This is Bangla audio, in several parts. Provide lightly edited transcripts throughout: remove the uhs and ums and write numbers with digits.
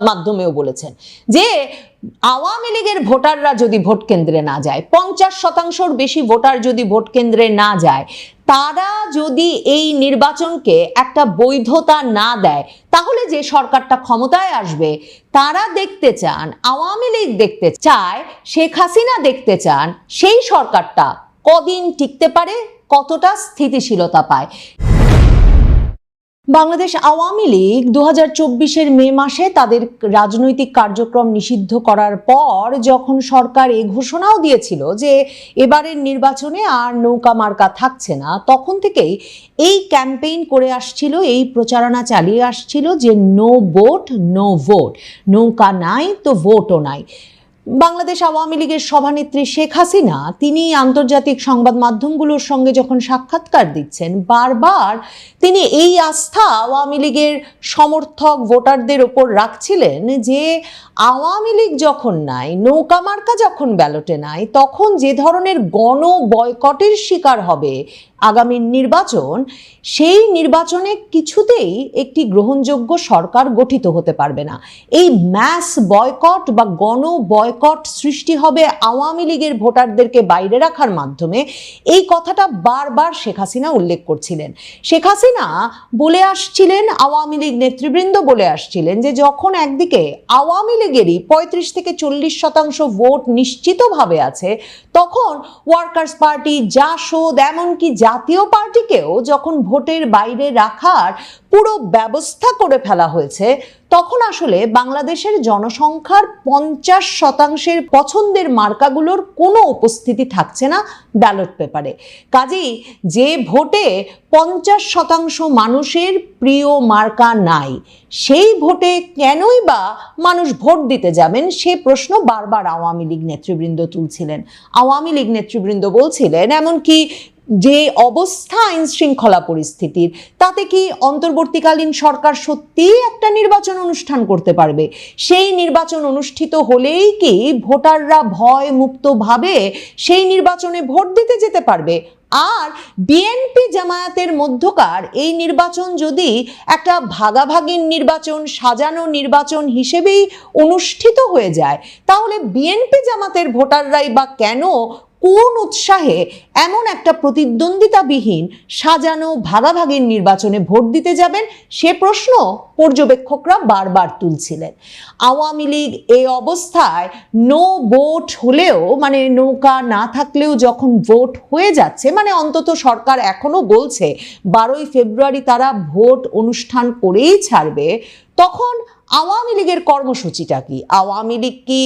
মাধ্যমেও বলেছেন যে আওয়ামী লীগের ভোটাররা যদি ভোট কেন্দ্রে না যায়, 50%র বেশি ভোটার যদি ভোট কেন্দ্রে না যায়, তারা যদি এই নির্বাচনকে একটা বৈধতা না দেয়, তাহলে যে সরকারটা ক্ষমতায় আসবে তারা দেখতে চান, আওয়ামী লীগ দেখতে চায়, শেখ হাসিনা দেখতে চান সেই সরকারটা কদিন টিকতে পারে, কতটা স্থিতিশীলতা পায়। বাংলাদেশ আওয়ামী লীগ 2024-এর মে মাসে তাদের রাজনৈতিক কার্যক্রম নিষিদ্ধ করার পর যখন সরকার এই ঘোষণাও দিয়েছিল যে এবারের নির্বাচনে আর নৌকা মার্কা থাকছে না, তখন থেকেই এই ক্যাম্পেইন করে আসছিল, এই প্রচারণা চালিয়ে আসছিল যে নো ভোট নো ভোট, নৌকা নাই তো ভোটও নাই। বাংলাদেশ আওয়ামী লীগের সভানেত্রী শেখ হাসিনা তিনি আন্তর্জাতিক সংবাদ মাধ্যমগুলোর সঙ্গে যখন সাক্ষাৎকার দিচ্ছেন, বারবার তিনি এই আস্থা আওয়ামী লীগের সমর্থক ভোটারদের ওপর রাখছিলেন যে আওয়ামী লীগ যখন নাই, নৌকা মার্কা যখন ব্যালটে নাই, তখন যে ধরনের গণ বয়কটের শিকার হবে আগামী নির্বাচন, সেই নির্বাচনে কিছুতেই একটি গ্রহণযোগ্য সরকার গঠিত হতে পারবে না। এই ম্যাস বয়কট বা গণ বয়কট সৃষ্টি হবে আওয়ামী লীগের ভোটারদেরকে বাইরে রাখার মাধ্যমে, এই কথাটা বারবার শেখ হাসিনা উল্লেখ করছিলেন। শেখ হাসিনা বলে আসছিলেন, আওয়ামী লীগ নেতৃবৃন্দ বলে আসছিলেন যে যখন একদিকে আওয়ামী লীগেরই 35 থেকে 40% ভোট নিশ্চিতভাবে আছে, তখন ওয়ার্কার্স পার্টি, জাসদ, এমনকি জাতীয় পার্টিকেও যখন ভোটের বাইরে রাখার পুরো ব্যবস্থা করে ফেলা হয়েছে, তখন আসলে বাংলাদেশের জনসংখ্যার 50% পছন্দের মার্কাগুলোর কোনো উপস্থিতি থাকছে না ব্যালট পেপারে। কাজেই যে ভোটে 50% মানুষের প্রিয় মার্কা নাই, সেই ভোটে কেনই বা মানুষ ভোট দিতে যাবেন, সে প্রশ্ন বারবার আওয়ামী লীগ নেতৃবৃন্দ তুলছিলেন। আওয়ামী লীগ নেতৃবৃন্দ বলছিলেন, এমনকি যে অবস্থা আইন শৃঙ্খলা পরিস্থিতির, তাতে কি অন্তর্বর্তীকালীন সরকার সত্যিই একটা নির্বাচন অনুষ্ঠান করতে পারবে? সেই নির্বাচন অনুষ্ঠিত হলেই কি ভোটাররা ভয় মুক্তভাবে সেই নির্বাচনে ভোট দিতে যেতে পারবে? আর বিএনপি জামায়াতের মধ্যকার এই নির্বাচন যদি একটা ভাগাভাগির নির্বাচন, সাজানো নির্বাচন হিসেবেই অনুষ্ঠিত হয়ে যায়, তাহলে বিএনপি জামাতের ভোটাররাই বা কেন, কোন উৎসাহে এমন একটা প্রতিদ্বন্দ্বিতাবিহীন সাজানো ভাগাভাগির নির্বাচনে ভোট দিতে যাবেন, সে প্রশ্ন পর্যবেক্ষকরা বারবার তুলছিলেন। আওয়ামী লীগ এই অবস্থায় নো ভোট হলেও, মানে নৌকা না থাকলেও যখন ভোট হয়ে যাচ্ছে, মানে অন্তত সরকার এখনো বলছে 12ই ফেব্রুয়ারি তারা ভোট অনুষ্ঠান করেই ছাড়বে, তখন আওয়ামী লীগের কর্মসূচিটা কি? আওয়ামী লীগ কি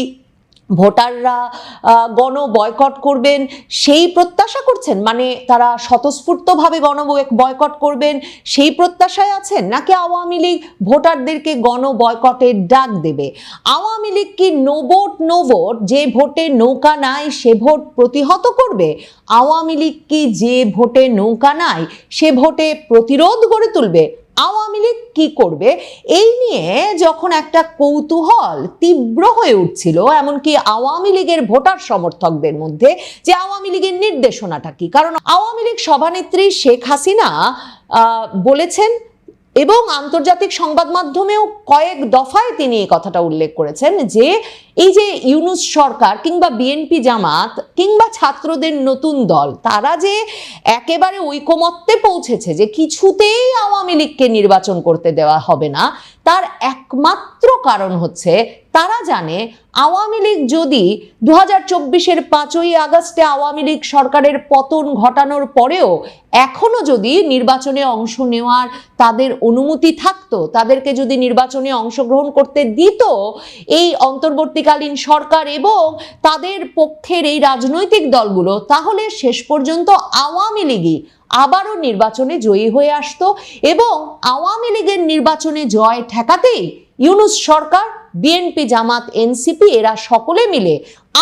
ভোটাররা গণ বয়কট করবেন সেই প্রত্যাশা করছেন? মানে তারা স্বতঃস্ফূর্তভাবে গণ বয়কট করবেন সেই প্রত্যাশায় আছেন, নাকি আওয়ামী লীগ ভোটারদেরকে গণ বয়কটের ডাক দেবে? আওয়ামী লীগ কি নো ভোট নো ভোট, যে ভোটে নৌকা নাই সে ভোট প্রতিহত করবে? আওয়ামী লীগ কি যে ভোটে নৌকা নাই সে ভোটে প্রতিরোধ গড়ে তুলবে? আওয়ামী লীগ কি করবে? এই নিয়ে যখন একটা কৌতূহল তীব্র হয়ে উঠছিল, এমনকি আওয়ামী লীগের ভোটার সমর্থকদের মধ্যে, যে আওয়ামী লীগের নির্দেশনাটা কি। কারণ আওয়ামী লীগ সভানেত্রী শেখ হাসিনা বলেছেন, এবং আন্তর্জাতিক সংবাদ মাধ্যমেও কয়েক দফায় তিনি এই কথাটা উল্লেখ করেছেন, যে এই যে ইউনূস সরকার কিংবা বিএনপি জামাত কিংবা ছাত্রদের নতুন দল, তারা যে একেবারে ঐকমত্যে পৌঁছেছে যে কিছুতেই আওয়ামী লীগকে নির্বাচন করতে দেওয়া হবে না, তার একমাত্র কারণ হচ্ছে তারা জানে আওয়ামী লীগ যদি 2024-এর 5ই আগস্টে আওয়ামী লীগ সরকারের পতন ঘটানোর পরেও এখনো যদি নির্বাচনে অংশ নেওয়ার তাদের অনুমতি থাকতো, তাদেরকে যদি নির্বাচনে অংশগ্রহণ করতে দিত এই অন্তর্বর্তীকালীন সরকার এবং তাদের পক্ষের এই রাজনৈতিক দলগুলো, তাহলে শেষ পর্যন্ত আওয়ামী লীগই আবারও নির্বাচনে জয়ী হয়ে আসতো। এবং আওয়ামী লীগের নির্বাচনে জয় ঠেকাতেই ইউনূস সরকার, বিএনপি জামাত, এনসিপি এরা সকলে মিলে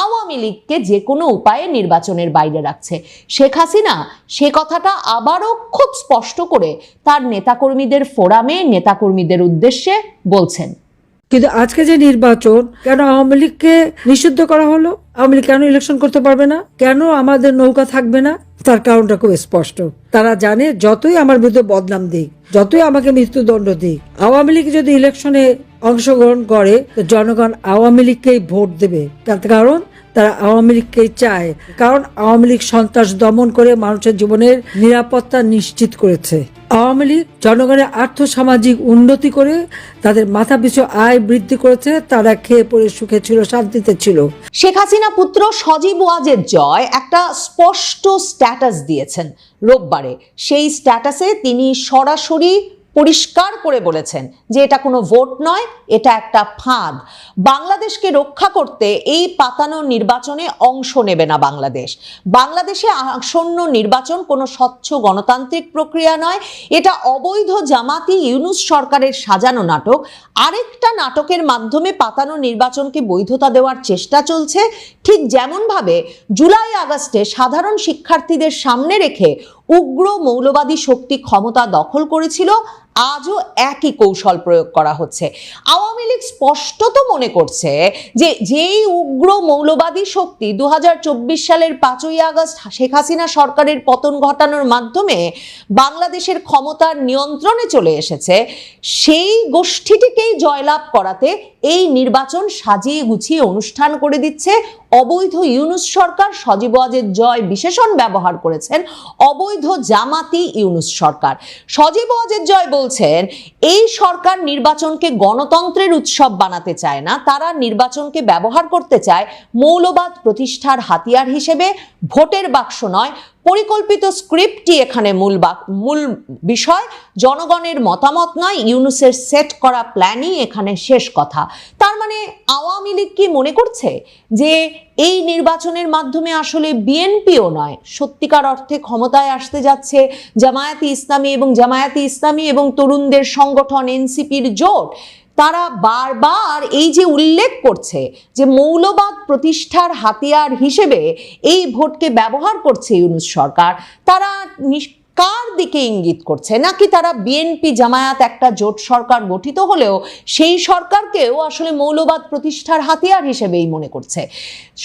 আওয়ামী লীগকে যে কোনো উপায়ে নির্বাচনের বাইরে রাখছে। শেখ হাসিনা সে কথাটা আবারও খুব স্পষ্ট করে তার নেতাকর্মীদের ফোরামে নেতাকর্মীদের উদ্দেশ্যে বলছেন। কিন্তু আজকে যে নির্বাচন, কেন আওয়ামী লীগকে নিষিদ্ধ করা হলো? আওয়ামী লীগ কেন ইলেকশন করতে পারবে না? কেন আমাদের নৌকা থাকবে না? তার কারণটা খুব স্পষ্ট। তারা জানে যতই আমার বিরুদ্ধে বদনাম দিক, যতই আমাকে মৃত্যুদণ্ড দিক, আওয়ামী লীগ যদি ইলেকশনে অংশগ্রহণ করে তো জনগণ আওয়ামী লীগকেই ভোট দেবে, কারণ তারা আওয়ামী লীগকেই চায়, কারণ আওয়ামী লীগ সন্ত্রাস দমন করে মানুষের জীবনের নিরাপত্তা নিশ্চিত করেছে। আওয়ামী লীগ জনগণের আর্থসামাজিক উন্নতি করে তাদের মাথাপিছু আয় বৃদ্ধি করেছে, তারা খেয়ে পড়ে সুখে ছিল, শান্তিতে ছিল। শেখ হাসিনা পুত্র সজীব ওয়াজেদ জয় একটা স্পষ্ট স্ট্যাটাস দিয়েছেন রোববারে। সেই স্ট্যাটাসে তিনি সরাসরি পরিষ্কার করে বলেছেন যে এটা কোনো ভোট নয়, এটা একটা ফাঁদ। বাংলাদেশকে রক্ষা করতে এই পাতানো নির্বাচনে অংশ নেবে না বাংলাদেশ। বাংলাদেশে আসন্ন নির্বাচন কোনো স্বচ্ছ গণতান্ত্রিক প্রক্রিয়া নয়, এটা অবৈধ জামাতি ইউনূস সরকারের সাজানো নাটক। আরেকটা নাটকের মাধ্যমে পাতানো নির্বাচনকে বৈধতা দেওয়ার চেষ্টা চলছে, ঠিক যেমনভাবে জুলাই আগস্টে সাধারণ শিক্ষার্থীদের সামনে রেখে উগ্র মৌলবাদী শক্তি ক্ষমতা দখল করেছিল, আজও একই কৌশল প্রয়োগ করা হচ্ছে। আওয়ামী লীগ স্পষ্টত মনে করছে যে যেই উগ্র মৌলবাদী শক্তি 2024 সালের 5ই আগস্ট শেখ হাসিনা সরকারের পতন ঘটানোর মাধ্যমে বাংলাদেশের ক্ষমতার নিয়ন্ত্রণে চলে এসেছে, সেই গোষ্ঠীটিকেই জয়লাভ করাতে এই নির্বাচন সাজিয়ে গুছিয়ে অনুষ্ঠান করে দিচ্ছে অবৈধ ইউনূস সরকার। সজীব ওয়াজেদ জয় বিশেষণ ব্যবহার করেছেন অবৈধ জামাতি ইউনূস সরকার। সজীব ওয়াজেদ জয় বলছেন এই সরকার নির্বাচনকে গণতন্ত্রের উৎসব বানাতে চায় না, তারা নির্বাচনকে ব্যবহার করতে চায় মৌলবাদ প্রতিষ্ঠার হাতিয়ার হিসেবে। ভোটের বাক্স নয়, পরিকল্পিত স্ক্রিপ্টই এখানে মূল বিষয়, জনগণের মতামত নয়, ইউনূসের সেট করা প্ল্যানই এখানে শেষ কথা। তার মানে আওয়ামী লীগ কি মনে করছে যে এই নির্বাচনের মাধ্যমে আসলে বিএনপিও নয়, সত্যিকার অর্থে ক্ষমতায় আসতে যাচ্ছে জামায়াতে ইসলামী এবং তরুণদের সংগঠন এনসিপির জোট? তারা বারবার এই যে উল্লেখ করছে যে মৌলবাদ প্রতিষ্ঠার হাতিয়ার হিসেবে এই ভোটকে ব্যবহার করছে ইউনূস সরকার, তারা কার দিকে ইঙ্গিত করছে? নাকি তারা বিএনপি জামায়াত একটা জোট সরকার গঠিত হলেও সেই সরকারকেও আসলে মৌলবাদ প্রতিষ্ঠার হাতিয়ার হিসেবেই মনে করছে?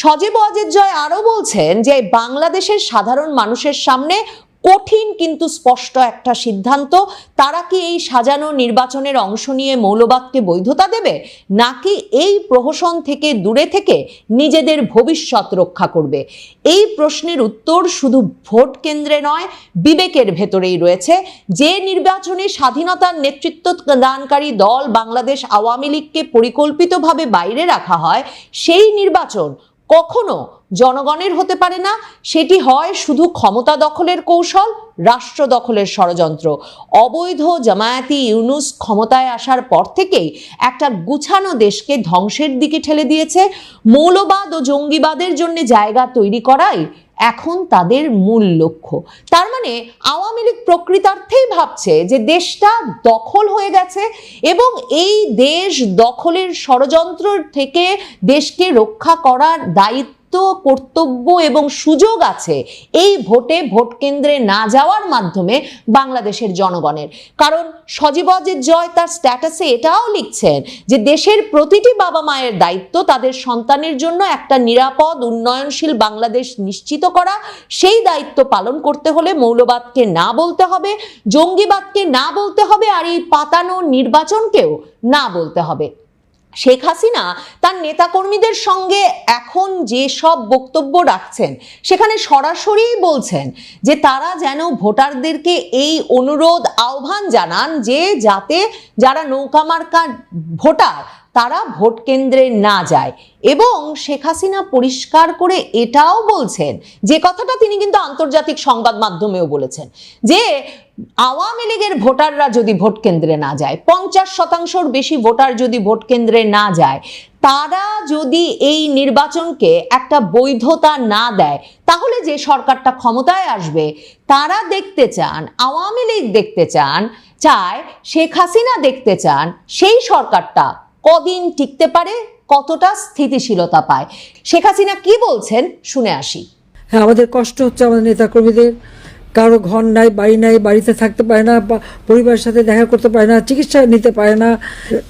সজীব ওয়াজেদ জয় আরো বলছেন যে বাংলাদেশের সাধারণ মানুষের সামনে কঠিন কিন্তু স্পষ্ট একটা সিদ্ধান্ত, তারা কি এই সাজানো নির্বাচনের অংশ নিয়ে মৌলবাদকে বৈধতা দেবে, নাকি এই প্রহসন থেকে দূরে থেকে নিজেদের ভবিষ্যৎ রক্ষা করবে? এই প্রশ্নের উত্তর শুধু ভোট কেন্দ্রে নয়, বিবেকের ভেতরেই রয়েছে। যে নির্বাচনে স্বাধীনতার নেতৃত্ব দানকারী দল বাংলাদেশ আওয়ামী লীগকে পরিকল্পিতভাবে বাইরে রাখা হয়, সেই নির্বাচন কখনো জনগণের হতে পারে না। সেটি হয় শুধু ক্ষমতা দখলের কৌশল, রাষ্ট্র দখলের ষড়যন্ত্র। অবৈধ জামায়াতি ইউনূস ক্ষমতায় আসার পর থেকেই একটা গুছানো দেশকে ধ্বংসের দিকে ঠেলে দিয়েছে। মৌলবাদ ও জঙ্গিবাদের জন্য জায়গা তৈরি করাই এখন তাদের মূল লক্ষ্য। তার মানে আওয়ামী লীগ প্রকৃতার্থেই ভাবছে যে দেশটা দখল হয়ে গেছে এবং এই দেশ দখলের ষড়যন্ত্র থেকে দেশকে রক্ষা করার দায়িত্ব, কর্তব্য এবং সুযোগ আছে এই ভোট কেন্দ্রে না যাওয়ার মাধ্যমে বাংলাদেশের জনগণের। কারণ সজীব ওয়াজেদ জয় তার স্ট্যাটাসে এটাও লিখছেন যে দেশের প্রতিটি বাবা মায়ের দায়িত্ব তাদের সন্তানের জন্য একটা নিরাপদ উন্নয়নশীল বাংলাদেশ নিশ্চিত করা। সেই দায়িত্ব পালন করতে হলে মৌলবাদকে না বলতে হবে, জঙ্গিবাদকে না বলতে হবে, আর এই পাতানো নির্বাচনকেও না বলতে হবে। শেখ হাসিনা তার নেতাকর্মীদের সঙ্গে এখন যে সব বক্তব্য রাখছেন সেখানে সরাসরি বলছেন যে তারা যেন ভোটারদেরকে এই অনুরোধ আহ্বান জানান যে যাতে যারা নৌকা মার্কা ভোটার তারা ভোট কেন্দ্রে না যায়। এবং শেখ হাসিনা পরিষ্কার করে এটাও বলছেন, যে কথাটা তিনি কিন্তু আন্তর্জাতিক সংবাদ মাধ্যমেও বলেছেন, যে আওয়ামী লীগের ভোটাররা যদি ভোট কেন্দ্রে না যায়, 50% বেশি ভোটার যদি ভোট কেন্দ্রে না যায়, তারা যদি এই নির্বাচনকে একটা বৈধতা না দেয়, তাহলে যে সরকারটা ক্ষমতায় আসবে তারা দেখতে চান, আওয়ামী লীগ দেখতে চায়, শেখ হাসিনা দেখতে চান সেই সরকারটা কদিন টিকতে পারে, কতটা স্থিতিশীলতা পায়। শেখ হাসিনা কি বলছেন শুনে আসি। হ্যাঁ, আমাদের কষ্ট হচ্ছে, আমাদের নেতাকর্মীদের কারো ঘর নাই, বাড়ি নাই, বাড়িতে থাকতে পারে না, পরিবারের সাথে দেখা করতে পারে না, চিকিৎসা নিতে পারে না,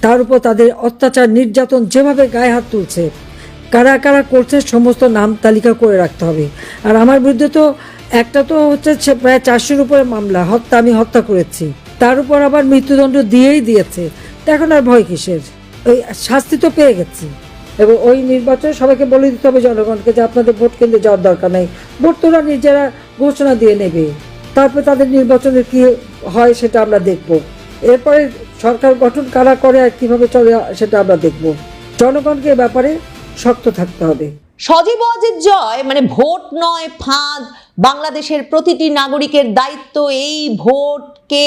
তার উপর তাদের অত্যাচার নির্যাতন যেভাবে গায়ে হাত তুলছে, কারা কারা করছে সমস্ত নাম তালিকা করে রাখতে হবে। আর আমার বিরুদ্ধে তো একটা তো হচ্ছে প্রায় 400-র উপরে মামলা, আমি হত্যা করেছি, তার উপর আবার মৃত্যুদণ্ড দিয়েই দিয়েছে। এখন আর ভয় কিসের? ওই শাস্তি তো পেয়ে গেছে, এবং ওই নির্বাচনে সবাইকে বলে দিতে হবে জনগণকে যে আপনাদের ভোট কেন্দ্রে যাওয়ার দরকার নেই, ভোট তো ওরা নিজেরা ঘোষণা দিয়ে নেবে, তারপরে তাদের নির্বাচনের কি হয় সেটা আমরা দেখব। এরপরে সরকার গঠন কারা করে আর কিভাবে চলে সেটা আমরা দেখব। জনগণকে এ ব্যাপারে শক্ত থাকতে হবে। সজীব ওয়াজেদ জয় মানে ভোট নয় ফাঁদ, বাংলাদেশের প্রতিটি নাগরিকের দায়িত্ব এই ভোটকে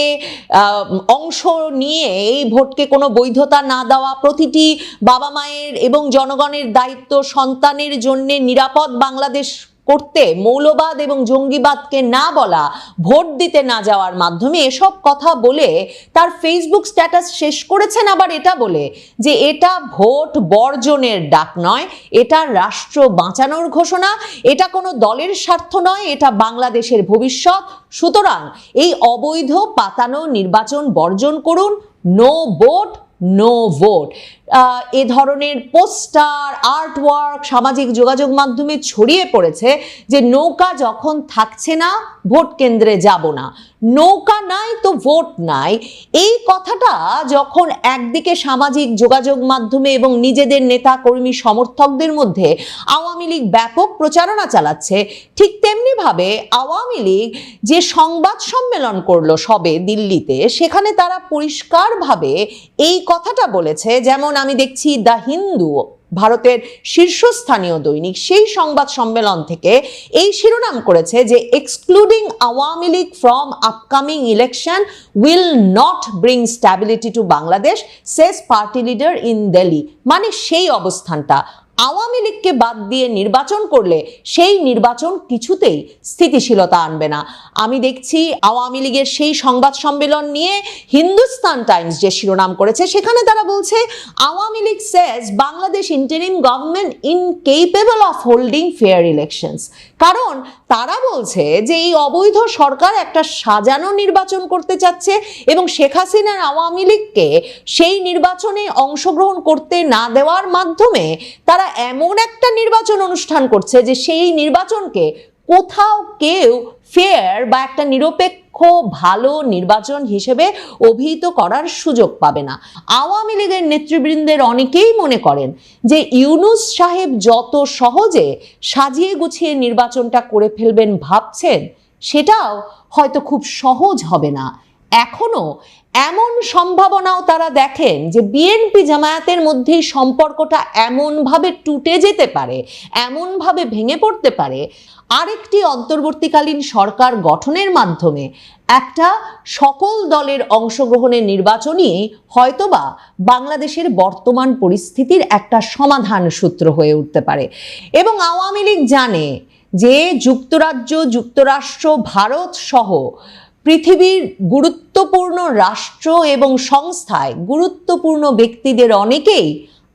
অংশ নিয়ে এই ভোটকে কোনো বৈধতা না দেওয়া, প্রতিটি বাবা মায়ের এবং জনগণের দায়িত্ব সন্তানের জন্য নিরাপদ বাংলাদেশ করতে মৌলবাদ এবং জঙ্গিবাদকে না বলা, ভোট দিতে না যাওয়ার মাধ্যমে এসব কথা বলে তার ফেসবুক স্ট্যাটাস শেষ করেছেন আবার এটা বলে যে এটা ভোট বর্জনের ডাক নয়, এটা রাষ্ট্র বাঁচানোর ঘোষণা, এটা কোনো দলের স্বার্থ নয়, এটা বাংলাদেশের ভবিষ্যৎ। সুতরাং এই অবৈধ পাতানো নির্বাচন বর্জন করুন, নো ভোট নো ভোট। এ ধরনের পোস্টার আর্টওয়ার্ক সামাজিক যোগাযোগ মাধ্যমে ছড়িয়ে পড়েছে যে নৌকা যখন থাকছে না ভোট কেন্দ্রে যাব না, নৌকা নাই তো ভোট নাই। এই কথাটা যখন একদিকে সামাজিক যোগাযোগ মাধ্যমে এবং নিজেদের নেতা কর্মী সমর্থকদের মধ্যে আওয়ামী লীগ ব্যাপক প্রচারণা চালাচ্ছে, ঠিক তেমনি ভাবে আওয়ামী লীগ যে সংবাদ সম্মেলন করলো সবে দিল্লিতে, সেখানে তারা পরিষ্কারভাবে এই কথাটা বলেছে। যেমন আমি দেখছি দ্য হিন্দু, ভারতের শীর্ষস্থানীয় দৈনিক, সেই সংবাদ সম্মেলন থেকে এই শিরোনাম করেছে যে excluding Awami League from upcoming election will not bring stability to Bangladesh, says party leader in Delhi. মানে সেই অবস্থানটা, আওয়ামী লীগকে বাদ দিয়ে নির্বাচন করলে সেই নির্বাচন কিছুতেই স্থিতিশীলতা আনবে না। আমি দেখছি আওয়ামী লীগের সেই সংবাদ সম্মেলন নিয়ে হিন্দুস্তান টাইমস যে শিরোনাম করেছে, সেখানে তারা বলছে Awami League says Bangladesh interim government incapable of holding fair elections. কারণ তারা বলছে যে এই অবৈধ সরকার একটা সাজানো নির্বাচন করতে চাচ্ছে এবং শেখ হাসিনার আওয়ামী লীগকে সেই নির্বাচনে অংশগ্রহণ করতে না দেওয়ার মাধ্যমে তারা এমন একটা নির্বাচন অনুষ্ঠান করছে যে সেই নির্বাচনকে কোথাও কেউ ফেয়ার বা একটা নিরপেক্ষ ভালো নির্বাচন হিসেবে অভিহিত করার সুযোগ পাবে না। আওয়ামী লীগের নেতৃবৃন্দের অনেকেই মনে করেন যে ইউনূস সাহেব যত সহজে সাজিয়ে গুছিয়ে নির্বাচনটা করে ফেলবেন ভাবছেন, সেটাও হয়তো খুব সহজ হবে না। এখনো এমন সম্ভাবনাও তারা দেখেন যে বিএনপি জামায়াতের মধ্যে সম্পর্কটা এমনভাবে টুটে যেতে পারে, এমনভাবে ভেঙে পড়তে পারে, আরেকটি অন্তর্বর্তীকালীন সরকার গঠনের মাধ্যমে একটা সকল দলের অংশগ্রহণের নির্বাচনই হয়তোবা বাংলাদেশের বর্তমান পরিস্থিতির একটা সমাধান সূত্র হয়ে উঠতে পারে। এবং আওয়ামী লীগ জানে যে যুক্তরাজ্য, যুক্তরাষ্ট্র, ভারত সহ পৃথিবীর গুরুত্বপূর্ণ রাষ্ট্র এবং সংস্থায় গুরুত্বপূর্ণ ব্যক্তিদের অনেকেই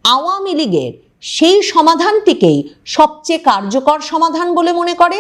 আওয়ামী লীগের সেই সমাধানটিকেই সবচেয়ে কার্যকর সমাধান বলে মনে করে।